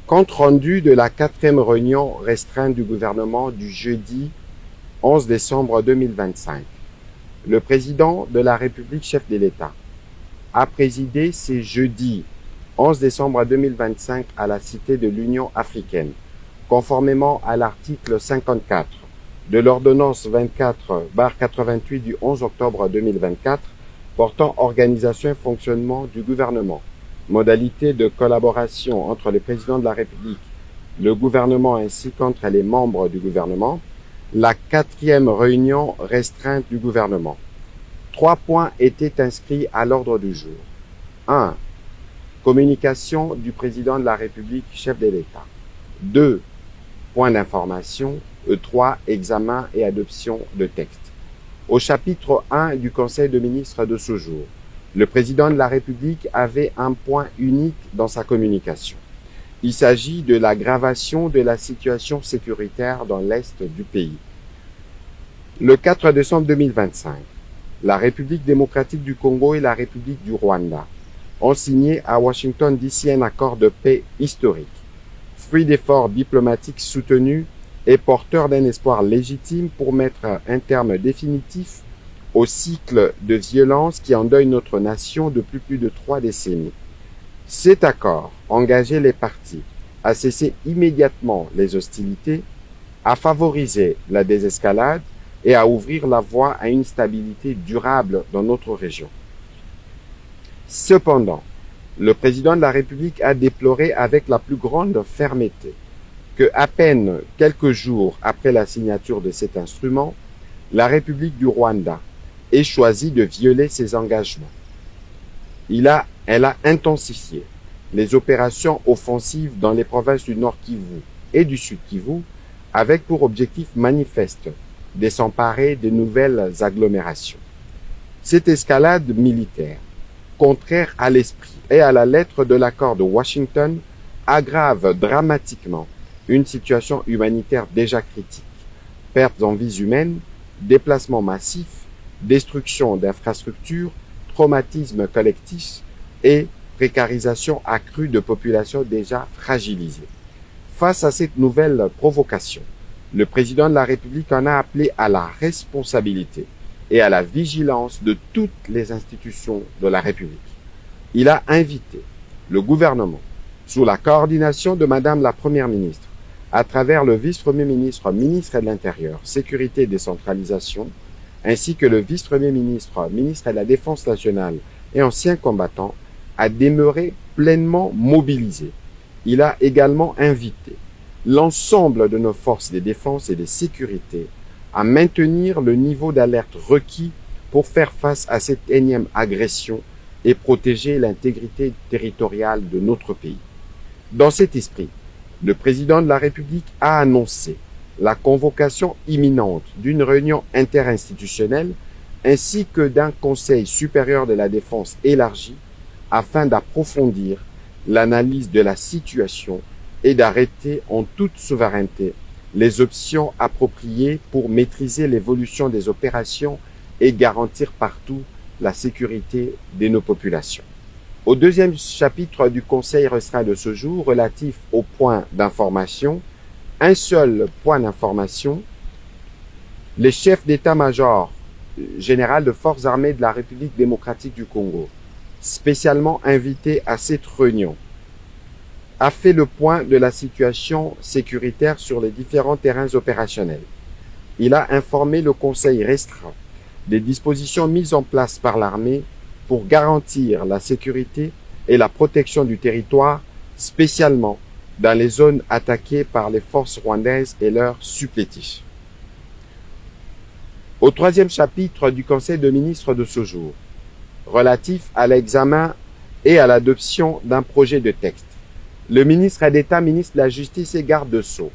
Compte rendu de la 4e réunion restreinte du gouvernement du jeudi 11 décembre 2025. Le président de la République, chef de l'État, a présidé ce jeudi 11 décembre 2025 à la Cité de l'Union africaine, conformément à l'article 54 de l'ordonnance 24/88 du 11 octobre 2024 portant organisation et fonctionnement du gouvernement, modalités de collaboration entre le président de la République, le gouvernement ainsi qu'entre les membres du gouvernement, la 4e réunion restreinte du gouvernement. 3 points étaient inscrits à l'ordre du jour. 1. Communication du président de la République, chef de l'État. 2. Points d'information. 3. Examen et adoption de texte. Au chapitre 1 du Conseil de ministres de ce jour, le président de la République avait un point unique dans sa communication. Il s'agit de l'aggravation de la situation sécuritaire dans l'Est du pays. Le 4 décembre 2025, la République démocratique du Congo et la République du Rwanda ont signé à Washington DC un accord de paix historique, fruit d'efforts diplomatiques soutenus et porteur d'un espoir légitime pour mettre un terme définitif au cycle de violence qui endeuille notre nation depuis plus de 3 décennies. Cet accord engageait les parties à cesser immédiatement les hostilités, à favoriser la désescalade et à ouvrir la voie à une stabilité durable dans notre région. Cependant, le président de la République a déploré avec la plus grande fermeté que, à peine quelques jours après la signature de cet instrument, la République du Rwanda ait choisi de violer ses engagements. Elle a intensifié les opérations offensives dans les provinces du Nord Kivu et du Sud Kivu avec pour objectif manifeste de s'emparer de nouvelles agglomérations. Cette escalade militaire, contraire à l'esprit et à la lettre de l'accord de Washington, aggrave dramatiquement une situation humanitaire déjà critique. Pertes en vies humaines, déplacements massifs, destruction d'infrastructures, traumatisme collectif et précarisation accrue de populations déjà fragilisées. Face à cette nouvelle provocation, le président de la République en a appelé à la responsabilité et à la vigilance de toutes les institutions de la République. Il a invité le gouvernement, sous la coordination de Madame la Première ministre, à travers le vice-premier ministre, ministre de l'Intérieur, Sécurité et Décentralisation, ainsi que le vice-premier ministre, ministre de la Défense nationale et ancien combattant, à demeurer pleinement mobilisés. Il a également invité l'ensemble de nos forces de défense et de sécurité à maintenir le niveau d'alerte requis pour faire face à cette énième agression et protéger l'intégrité territoriale de notre pays. Dans cet esprit, le président de la République a annoncé la convocation imminente d'une réunion interinstitutionnelle ainsi que d'un Conseil supérieur de la défense élargi afin d'approfondir l'analyse de la situation et d'arrêter en toute souveraineté les options appropriées pour maîtriser l'évolution des opérations et garantir partout la sécurité de nos populations. Au 2e chapitre du Conseil restreint de ce jour, relatif aux points d'information, un seul point d'information, les chefs d'état-major général de forces armées de la République démocratique du Congo, spécialement invité à cette réunion, a fait le point de la situation sécuritaire sur les différents terrains opérationnels. Il a informé le Conseil restreint des dispositions mises en place par l'armée pour garantir la sécurité et la protection du territoire, spécialement dans les zones attaquées par les forces rwandaises et leurs supplétifs. Au 3e chapitre du Conseil de ministres de ce jour, relatif à l'examen et à l'adoption d'un projet de texte, le ministre d'État, ministre de la Justice et garde de Sceaux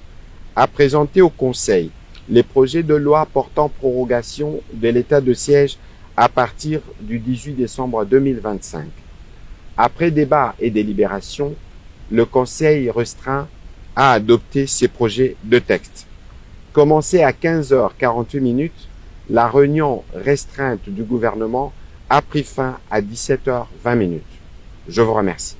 a présenté au Conseil les projets de loi portant prorogation de l'état de siège à partir du 18 décembre 2025. Après débat et délibération, le Conseil restreint a adopté ces projets de texte. Commencé à 15h48, la réunion restreinte du gouvernement a pris fin à 17h20. Je vous remercie.